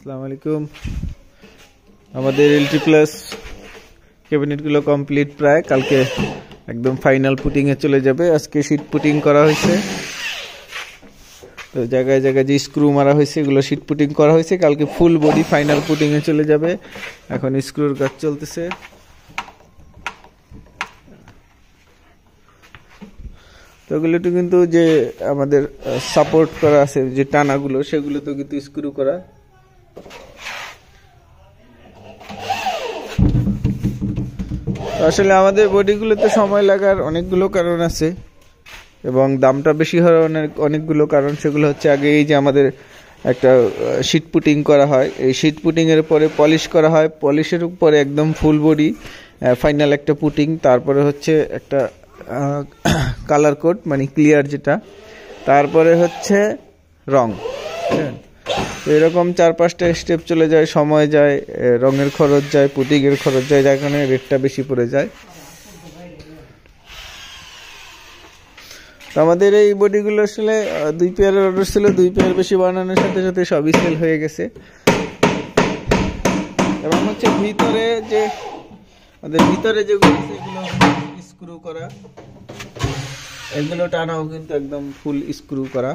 আসসালামু আলাইকুম। আমাদের এলটি প্লাস ক্যাবিনেটগুলো কমপ্লিট, প্রায় কালকে একদম ফাইনাল পুটিংয়ে চলে যাবে। আজকে শীট পুটিং করা হয়েছে, তো জায়গায় জায়গায় যে স্ক্রু মারা হয়েছে এগুলো শীট পুটিং করা হয়েছে। কালকে ফুল বডি ফাইনাল পুটিংয়ে চলে যাবে। এখন স্ক্রুর কাজ চলতেছে। তো এগুলো তো কিন্তু যে আমাদের সাপোর্ট করা আছে যে টানাগুলো, সেগুলো তো কিন্তু স্ক্রু করা। আসলে আমাদের বডিগুলোতে সময় লাগার অনেকগুলো কারণ আছে এবং দামটা বেশি হওয়ার অনেকগুলো কারণ। সেগুলো হচ্ছে, আগে এই যে আমাদের একটা শীট পুটিং করা হয়, এই শীট পুটিংয়ের পরে পলিশ করা হয়, পলিশের উপরে একদম ফুল বডি ফাইনাল একটা পুটিং, তারপরে হচ্ছে একটা কালার কোড মানে ক্লিয়ার যেটা, তারপরে হচ্ছে রং। এরকম 4-5টা স্টেপ চলে যায়, সময় যায়, রঙের খরচ যায়, পুটিংয়ের খরচ যায়, যার কারণে রেটটা বেশি পড়ে যায়। তো আমাদের এই বডিগুলো আসলে 2 পেয়ারের অর্ডার ছিল, 2 পেয়ার বেশি বানানোর সাথে সাথে সবই সেল হয়ে গেছে। এবং হচ্ছে ভিতরে যে আমাদের ভিতরে যেগুলো এগুলো স্ক্রু করা, এগুলো টানাও কিন্তু একদম ফুল স্ক্রু করা।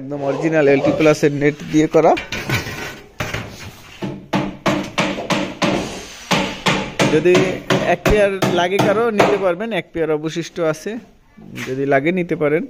একদম অরিজিনাল এলটি প্লাস এর নেট দিয়ে করা। যদি 1 পেয়ার লাগে কারো নিতে পারবেন, 1 পেয়ার অবশিষ্ট আছে, যদি লাগে নিতে পারেন।